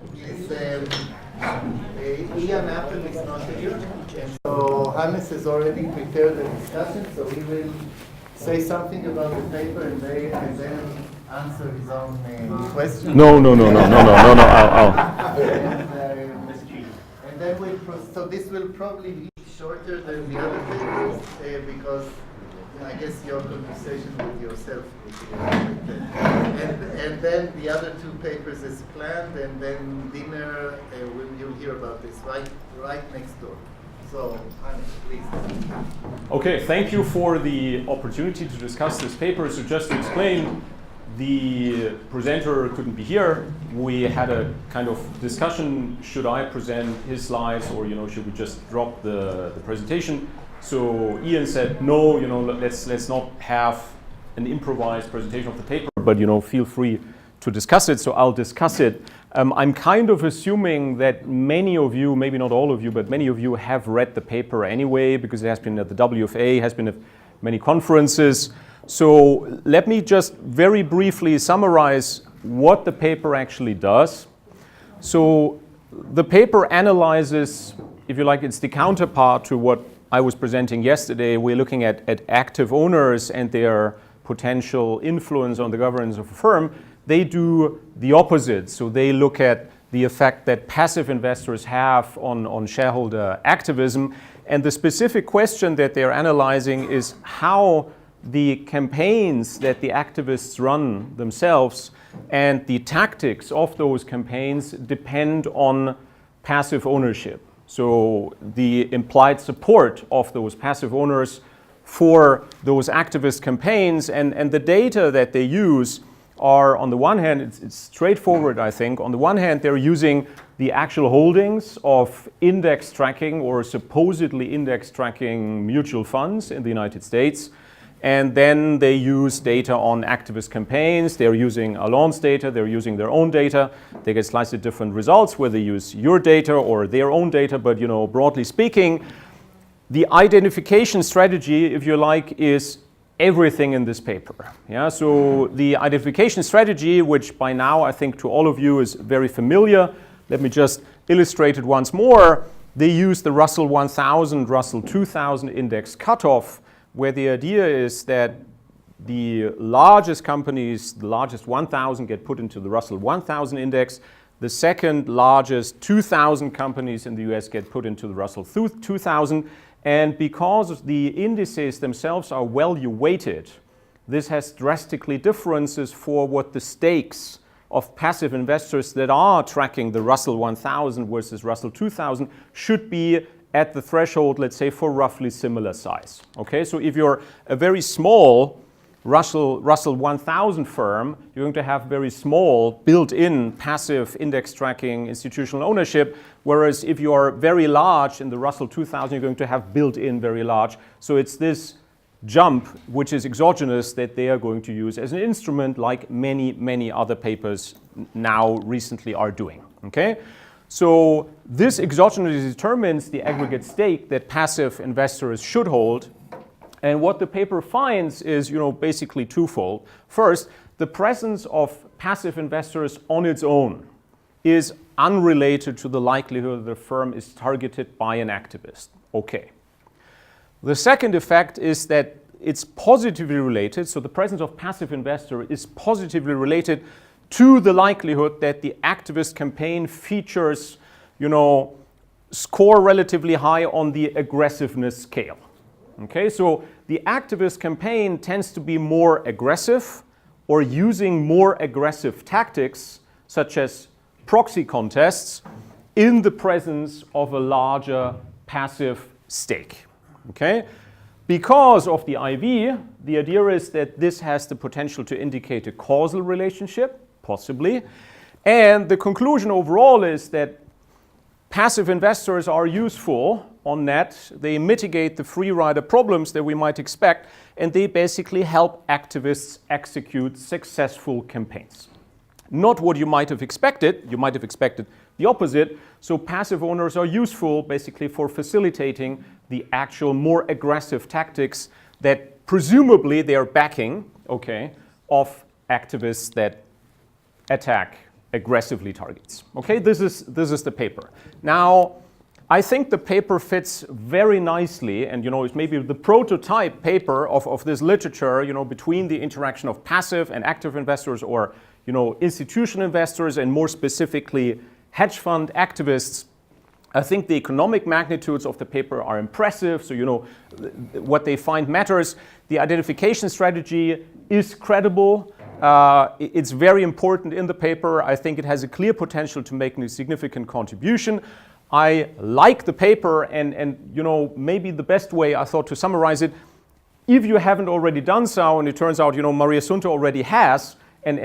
Please, Ian Apple is not here, and so Hannes has already prepared the discussion, so he will say something about the paper and then answer his own question. No. I'll. And then so this will probably be shorter than the other papers because I guess your conversation with yourself would be and then the other two papers as planned, and then dinner. You'll hear about this right next door. So, Hannes, please. Okay, thank you for the opportunity to discuss this paper. So just to explain, the presenter couldn't be here. We had a kind of discussion, should I present his slides or should we just drop the presentation? So Ian said, no, let's not have an improvised presentation of the paper, but feel free to discuss it. So I'll discuss it. I'm kind of assuming that many of you, maybe not all of you, but many of you have read the paper anyway, because it has been at the WFA, has been at many conferences. So let me just very briefly summarize what the paper actually does. So the paper analyzes, if you like, it's the counterpart to what I was presenting yesterday. We're looking at active owners and their potential influence on the governance of a firm. They do the opposite. So they look at the effect that passive investors have on shareholder activism. And the specific question that they're analyzing is how the campaigns that the activists run themselves and the tactics of those campaigns depend on passive ownership. So the implied support of those passive owners for those activist campaigns and the data that they use are, on the one hand, it's straightforward, I think. On the one hand, they're using the actual holdings of index tracking or supposedly index tracking mutual funds in the United States. And then they use data on activist campaigns. They're using Alain's data. They're using their own data. They get slightly different results whether they use your data or their own data. But broadly speaking, the identification strategy, if you like, is everything in this paper. Yeah. So the identification strategy, which by now I think to all of you is very familiar. Let me just illustrate it once more. They use the Russell 1000, Russell 2000 index cutoff, where the idea is that the largest companies, the largest 1,000 get put into the Russell 1000 index. The second largest 2,000 companies in the US get put into the Russell 2000. And because the indices themselves are value weighted, this has drastically differences for what the stakes of passive investors that are tracking the Russell 1000 versus Russell 2000 should be at the threshold, let's say, for roughly similar size. Okay, so if you're a very small Russell 1000 firm, you're going to have very small built-in passive index tracking institutional ownership, whereas if you are very large in the Russell 2000, you're going to have built-in very large. So it's this jump, which is exogenous, that they are going to use as an instrument, like many other papers now recently are doing. Okay. So this exogenous determines the aggregate stake that passive investors should hold. And what the paper finds is, basically twofold. First, the presence of passive investors on its own is unrelated to the likelihood the firm is targeted by an activist. Okay. The second effect is that it's positively related. So the presence of passive investor is positively related to the likelihood that the activist campaign features, score relatively high on the aggressiveness scale. Okay, so the activist campaign tends to be more aggressive or using more aggressive tactics, such as proxy contests, in the presence of a larger passive stake. Okay? Because of the IV, the idea is that this has the potential to indicate a causal relationship, possibly. And the conclusion overall is that passive investors are useful on net. They mitigate the free rider problems that we might expect, and they basically help activists execute successful campaigns. Not what you might have expected. You might have expected the opposite. So passive owners are useful basically for facilitating the actual more aggressive tactics that presumably they are backing, okay, of activists that attack aggressively targets. Okay, this is the paper. Now, I think the paper fits very nicely, and it's maybe the prototype paper of this literature, between the interaction of passive and active investors, or institutional investors, and more specifically hedge fund activists. I think the economic magnitudes of the paper are impressive, so what they find matters. The identification strategy is credible. It's very important in the paper. I think it has a clear potential to make a significant contribution. I like the paper, and maybe the best way I thought to summarize it, if you haven't already done so, and it turns out Maria Sunta already has, and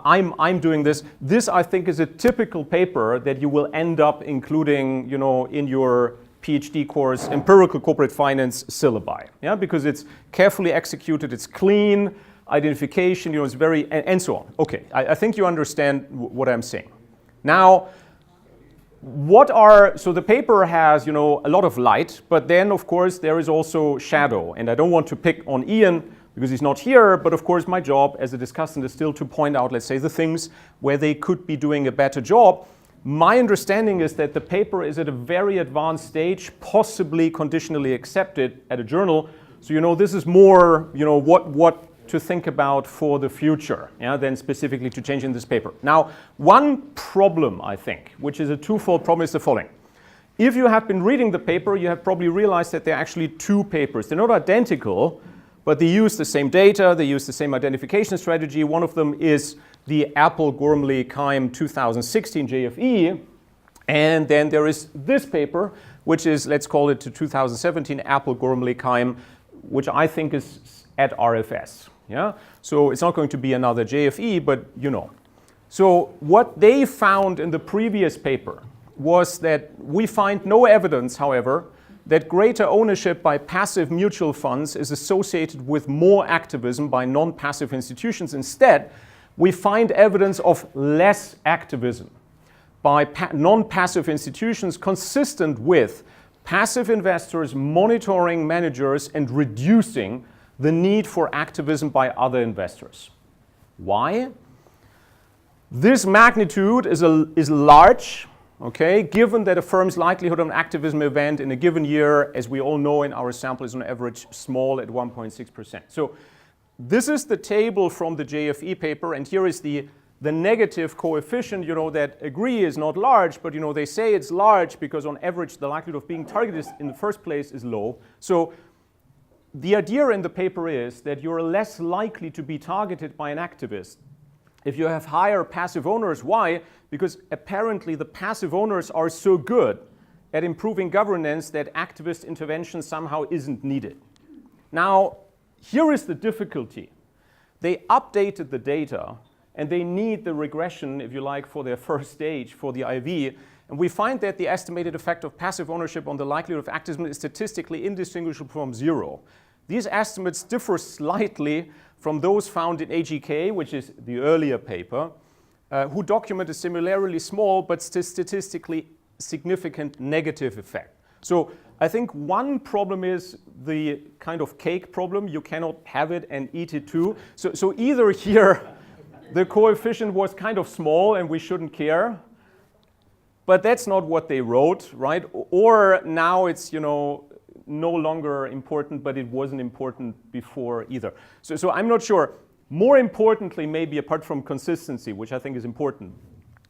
I'm doing this. This, I think, is a typical paper that you will end up including in your PhD course, Empirical Corporate Finance syllabi. Yeah, because it's carefully executed, it's clean, identification, it's very, and so on. Okay, I think you understand what I'm saying. Now, so the paper has a lot of light, but then of course there is also shadow, and I don't want to pick on Ian because he's not here, but of course my job as a discussant is still to point out, let's say, the things where they could be doing a better job. My understanding is that the paper is at a very advanced stage, possibly conditionally accepted at a journal. So this is more what to think about for the future, than specifically to change in this paper. Now, one problem, I think, which is a twofold problem, is the following. If you have been reading the paper, you have probably realized that there are actually two papers. They're not identical, but they use the same data, they use the same identification strategy. One of them is the Apple-Gormley-Keim 2016 JFE, and then there is this paper, which is, let's call it the 2017 Apple-Gormley-Keim, which I think is at RFS. Yeah, so it's not going to be another JFE, but So what they found in the previous paper was that we find no evidence, however, that greater ownership by passive mutual funds is associated with more activism by non-passive institutions. Instead, we find evidence of less activism by non-passive institutions, consistent with passive investors monitoring managers and reducing the need for activism by other investors. Why? This magnitude is large, okay, given that a firm's likelihood of an activism event in a given year, as we all know in our sample, is on average small at 1.6%. So this is the table from the JFE paper, and here is the negative coefficient, that agree is not large, but they say it's large because on average the likelihood of being targeted in the first place is low. So the idea in the paper is that you're less likely to be targeted by an activist if you have higher passive owners. Why? Because apparently the passive owners are so good at improving governance that activist intervention somehow isn't needed. Now, here is the difficulty. They updated the data, and they need the regression, if you like, for their first stage, for the IV. And we find that the estimated effect of passive ownership on the likelihood of activism is statistically indistinguishable from zero. These estimates differ slightly from those found in AGK, which is the earlier paper, who document a similarly small but statistically significant negative effect. So I think one problem is the kind of cake problem. You cannot have it and eat it too. So either here the coefficient was kind of small and we shouldn't care, but that's not what they wrote, right? Or now it's, no longer important, but it wasn't important before either. So I'm not sure. More importantly, maybe apart from consistency, which I think is important,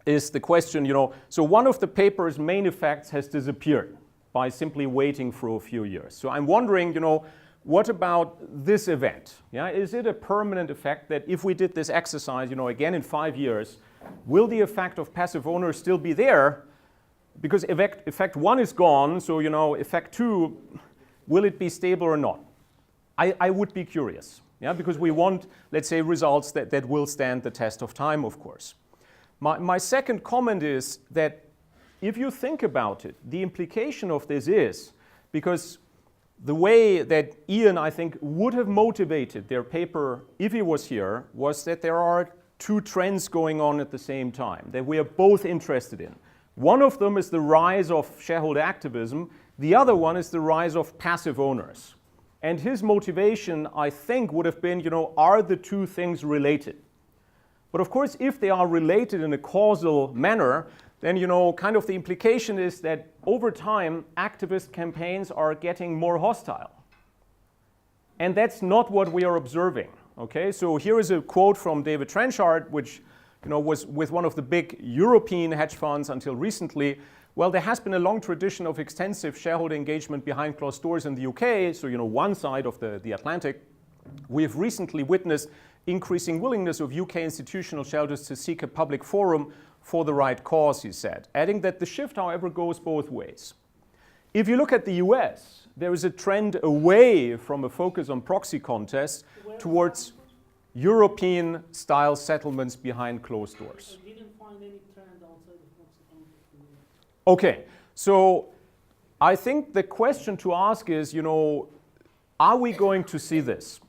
is the question, so one of the paper's main effects has disappeared by simply waiting for a few years. So I'm wondering, what about this event? Yeah, is it a permanent effect that if we did this exercise, again in 5 years, will the effect of passive owners still be there? Because effect 1 is gone, so effect 2, will it be stable or not? I would be curious, because we want, let's say, results that will stand the test of time, of course. My second comment is that if you think about it, the implication of this is, because the way that Ian, I think, would have motivated their paper if he was here was that there are two trends going on at the same time that we are both interested in. One of them is the rise of shareholder activism. The other one is the rise of passive owners. And his motivation, I think, would have been, are the two things related? But of course, if they are related in a causal manner, then kind of the implication is that over time, activist campaigns are getting more hostile. And that's not what we are observing. Okay, so here is a quote from David Trenchard, which was with one of the big European hedge funds until recently. Well, there has been a long tradition of extensive shareholder engagement behind closed doors in the UK, so one side of the Atlantic. We have recently witnessed increasing willingness of UK institutional shareholders to seek a public forum for the right cause, he said, adding that the shift, however, goes both ways. If you look at the US, there is a trend away from a focus on proxy contests towards European-style settlements behind closed doors. I didn't find any trend outside of proxy contests. Okay, so I think the question to ask is, are we going to see this?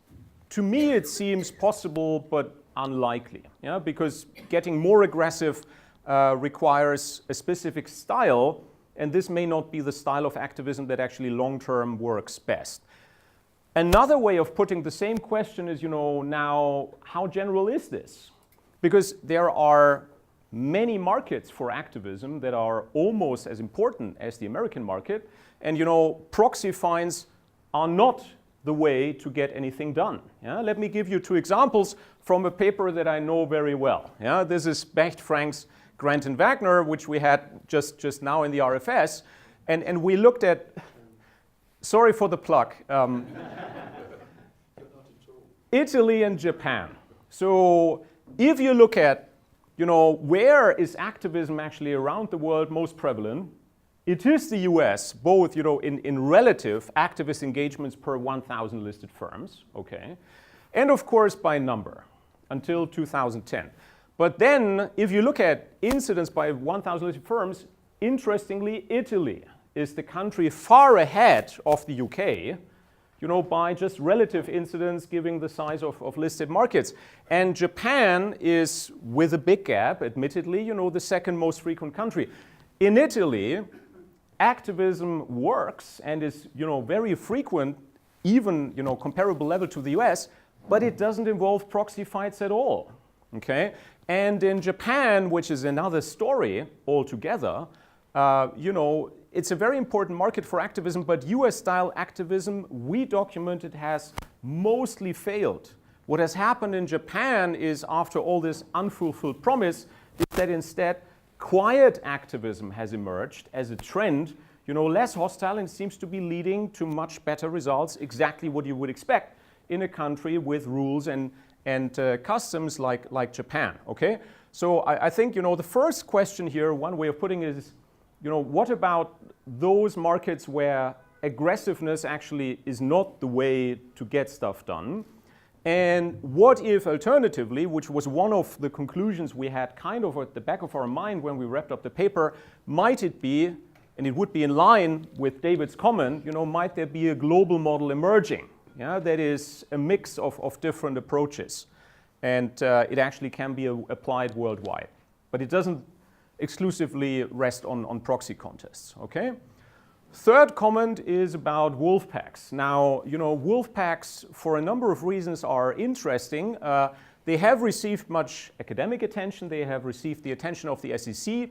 To me, it seems possible, but unlikely, because getting more aggressive requires a specific style, and this may not be the style of activism that actually long-term works best. Another way of putting the same question is, now, how general is this? Because there are many markets for activism that are almost as important as the American market, and, proxy fines are not the way to get anything done. Let me give you 2 examples from a paper that I know very well. This is Becht, Franks, Grant and Wagner, which we had just now in the RFS, and we looked at, sorry for the plug, Italy and Japan. So if you look at, where is activism actually around the world most prevalent, it is the US, both, in relative activist engagements per 1,000 listed firms, okay, and of course by number until 2010. But then, if you look at incidents by 1,000 listed firms, interestingly, Italy is the country far ahead of the UK, by just relative incidents giving the size of listed markets. And Japan is, with a big gap, admittedly, the second most frequent country. In Italy, activism works and is, very frequent, even, comparable level to the US, but it doesn't involve proxy fights at all, okay? And in Japan, which is another story altogether, it's a very important market for activism, but US-style activism, we documented, has mostly failed. What has happened in Japan is, after all this unfulfilled promise, is that instead quiet activism has emerged as a trend, less hostile, and seems to be leading to much better results, exactly what you would expect in a country with rules and customs like Japan, okay? So I think, the first question here, one way of putting it is, what about those markets where aggressiveness actually is not the way to get stuff done? And what if, alternatively, which was one of the conclusions we had kind of at the back of our mind when we wrapped up the paper, might it be, and it would be in line with David's comment, might there be a global model emerging? That is a mix of different approaches, and it actually can be applied worldwide. But it doesn't exclusively rest on proxy contests, okay? Third comment is about wolf packs. Now, wolf packs, for a number of reasons, are interesting. They have received much academic attention. They have received the attention of the SEC.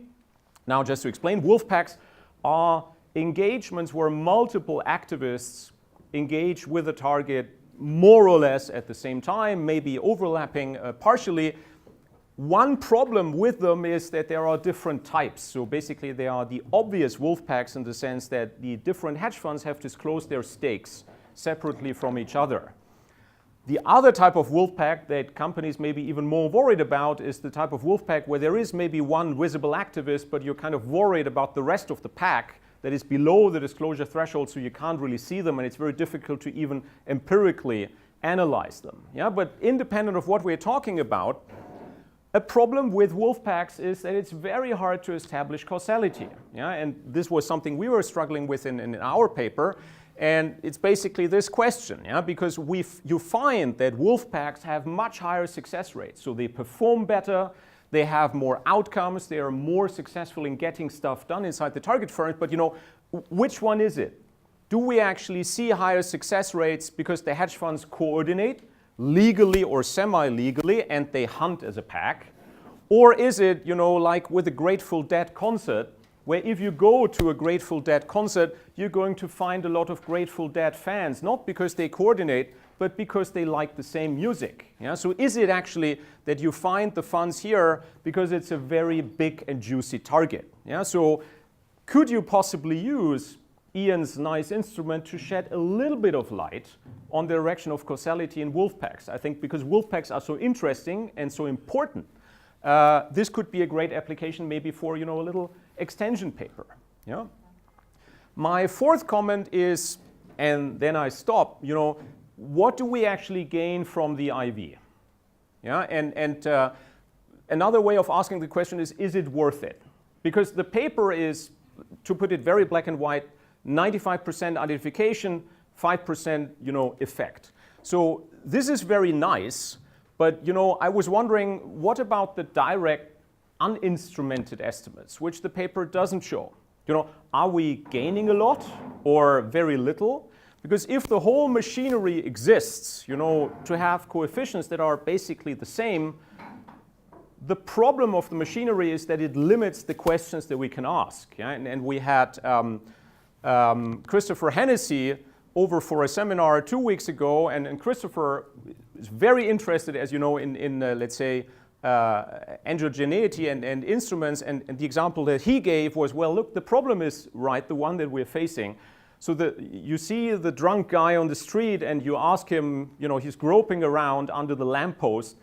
Now, just to explain, wolf packs are engagements where multiple activists engage with a target more or less at the same time, maybe overlapping partially. One problem with them is that there are different types. So basically, they are the obvious wolf packs in the sense that the different hedge funds have disclosed their stakes separately from each other. The other type of wolf pack that companies may be even more worried about is the type of wolf pack where there is maybe one visible activist, but you're kind of worried about the rest of the pack that is below the disclosure threshold, so you can't really see them, and it's very difficult to even empirically analyze them. But independent of what we're talking about, a problem with wolf packs is that it's very hard to establish causality. And this was something we were struggling with in our paper. And it's basically this question, because you find that wolf packs have much higher success rates. So they perform better, they have more outcomes, they are more successful in getting stuff done inside the target firms. But which one is it? Do we actually see higher success rates because the hedge funds coordinate legally or semi-legally and they hunt as a pack? Or is it, you know, like with a Grateful Dead concert, where if you go to a Grateful Dead concert, you're going to find a lot of Grateful Dead fans, not because they coordinate, but because they like the same music. Yeah? So is it actually that you find the funds here because it's a very big and juicy target? Yeah? So could you possibly use Ian's nice instrument to shed a little bit of light on the direction of causality in wolf packs? I think because wolf packs are so interesting and so important, this could be a great application maybe for, you know, a little extension paper. Yeah? My fourth comment is, and then I stop, you know, what do we actually gain from the IV? Yeah? And another way of asking the question is it worth it? Because the paper is, to put it very black and white, 95% identification, 5% you know, effect. So this is very nice, but you know, I was wondering, what about the direct uninstrumented estimates, which the paper doesn't show? You know, are we gaining a lot or very little? Because if the whole machinery exists, you know, to have coefficients that are basically the same, the problem of the machinery is that it limits the questions that we can ask. Yeah? And we had Christopher Hennessy over for a seminar 2 weeks ago, and Christopher is very interested, as you know, in let's say, androgeneity and instruments, and the example that he gave was, well, look, the problem is, right, the one that we're facing. So you see the drunk guy on the street and you ask him, you know, he's groping around under the lamppost.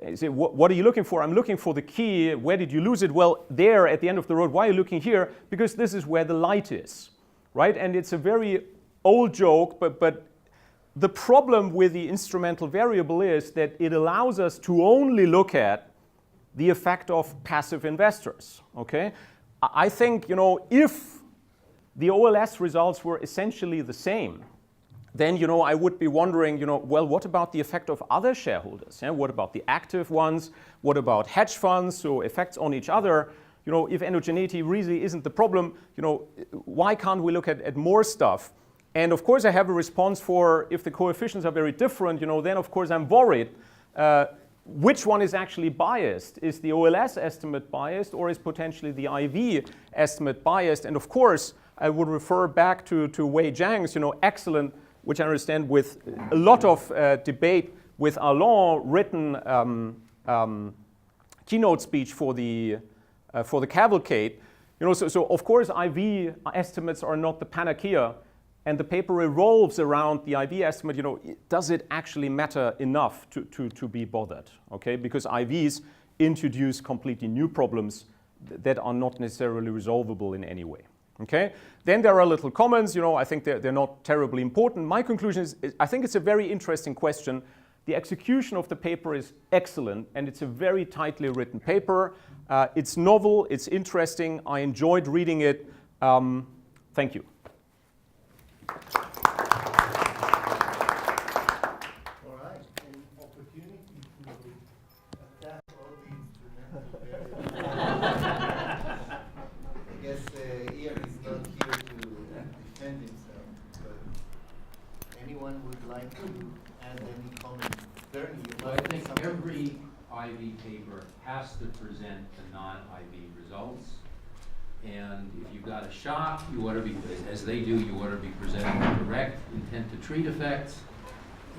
You say, what are you looking for? I'm looking for the key. Where did you lose it? Well, there at the end of the road. Why are you looking here? Because this is where the light is, right? And it's a very old joke, but the problem with the instrumental variable is that it allows us to only look at the effect of passive investors, okay? I think, you know, if the OLS results were essentially the same, then, you know, I would be wondering, you know, well, what about the effect of other shareholders? Yeah? What about the active ones? What about hedge funds? So effects on each other. You know, if endogeneity really isn't the problem, you know, why can't we look at more stuff? And of course, I have a response for if the coefficients are very different, you know, then of course I'm worried. Which one is actually biased? Is the OLS estimate biased, or is potentially the IV estimate biased? And of course, I would refer back to Wei Zhang's, you know, excellent, which I understand with a lot of debate with Alain written keynote speech for the cavalcade. You know, so of course IV estimates are not the panacea, and the paper revolves around the IV estimate. You know, does it actually matter enough to be bothered? Okay, because IVs introduce completely new problems that are not necessarily resolvable in any way. Okay, then there are little comments. You know, I think they're not terribly important. My conclusion is I think it's a very interesting question. The execution of the paper is excellent, and it's a very tightly written paper. It's novel, it's interesting. I enjoyed reading it. Thank you. All right, an opportunity to attack all the instrumental variables. I guess Ian is not here to defend himself, but anyone would like to add any comments? Bernie, you Well, I might think have something every to say. IV paper has to present the non-IV results. And if you've got a shock, you ought to be, as they do, you ought to be presenting the direct intent to treat effects.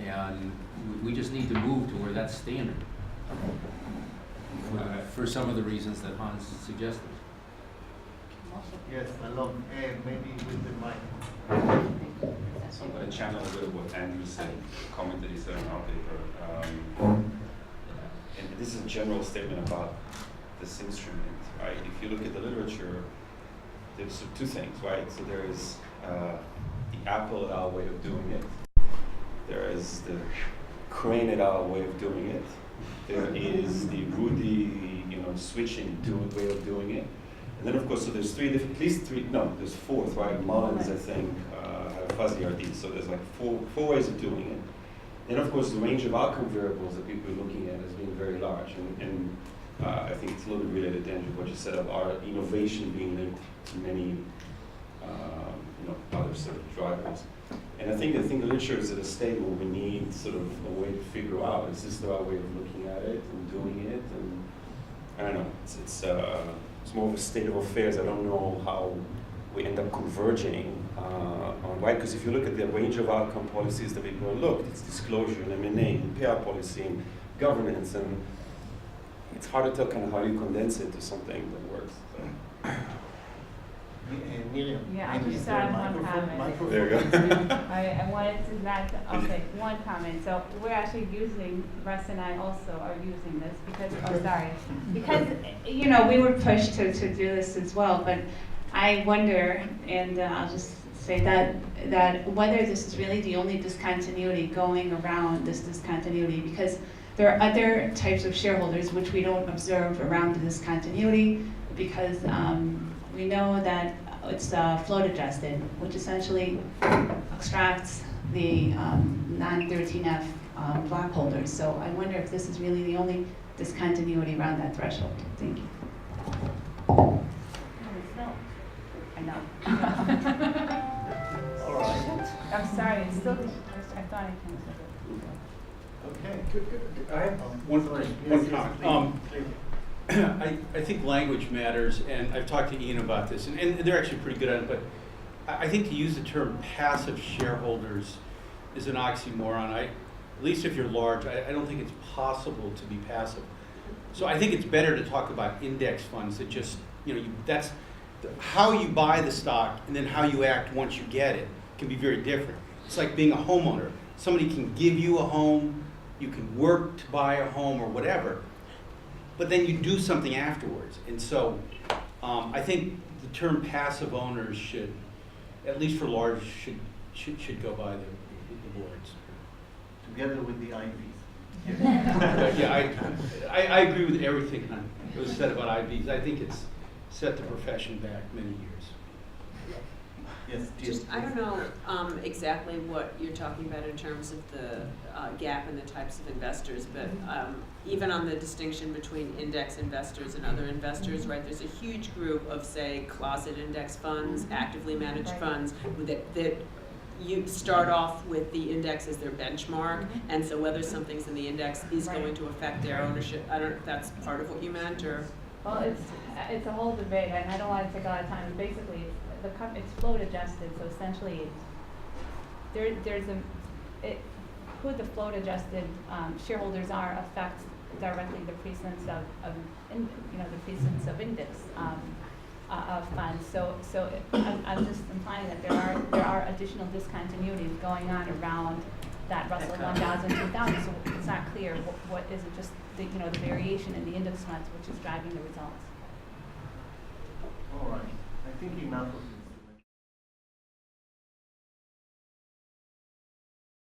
And we just need to move to where that's standard for some of the reasons that Hans suggested. Yes, along, and maybe with the mic. I'm going to channel a bit of what Andrew said, a comment that he said in our paper. And this is a general statement about this instrument, right? If you look at the literature, there's two things, right? So there is the Apple et al. Way of doing it. There is the Crane et al. Way of doing it. There is the Rudy, switching way of doing it. And then, of course, so there's there's fourth, right? Mullins, I think, had a fuzzy RD. So there's like four ways of doing it. Then, of course, the range of outcome variables that people are looking at is being very large. And I think it's a little bit related to Andrew, what you said of our innovation being linked to many other sort of drivers. And I think the literature is at a state where we need sort of a way to figure out, is this the right way of looking at it and doing it? And I don't know, it's more of a state of affairs. I don't know how we end up converging on, right? Because if you look at the range of outcome policies that people have looked, it's disclosure and M&A and PR policy and governance, and it's hard to tell kind of how you condense it to something that works. So. Miriam. Yeah, I maybe just is there a had one comment. microphone? There you go. I wanted to not, okay, one comment. So we're actually using, Russ and I also are using this because, oh, sorry. Because, you know, we were pushed to do this as well, but I wonder, and I'll just say that whether this is really the only discontinuity going around this discontinuity, because there are other types of shareholders which we don't observe around the discontinuity, because we know that it's float adjusted, which essentially extracts the non-13F block holders. So I wonder if this is really the only discontinuity around that threshold. Thank you. I know. All right. I'm sorry, it's still, I thought I can. Okay. I have one comment. I think language matters, and I've talked to Ian about this, and they're actually pretty good at it, but I think to use the term passive shareholders is an oxymoron. At least if you're large, I don't think it's possible to be passive. So I think it's better to talk about index funds that just, you know, that's how you buy the stock and then how you act once you get it can be very different. It's like being a homeowner. Somebody can give you a home, you can work to buy a home or whatever, but then you do something afterwards. And so I think the term passive owners should, at least for large, should go by the boards. Together with the IVs. But yeah, I agree with everything that was said about IVs. I think it's set the profession back many years. Yes, Just, I don't know exactly what you're talking about in terms of the gap in the types of investors, but even on the distinction between index investors and other investors, right, there's a huge group of, say, closet index funds, actively managed funds that you start off with the index as their benchmark, and so whether something's in the index is going to affect their ownership. I don't know if that's part of what you meant, or? Well, it's a whole debate, and I don't want to take a lot of time. Basically, it's float adjusted, so essentially, who the float adjusted shareholders are affects directly the precedence of the precedence of index of funds. So I'm just implying that there are additional discontinuities going on around that Russell 1000, 2000. So it's not clear what is it, just the variation in the index funds which is driving the results. all right. I think enough of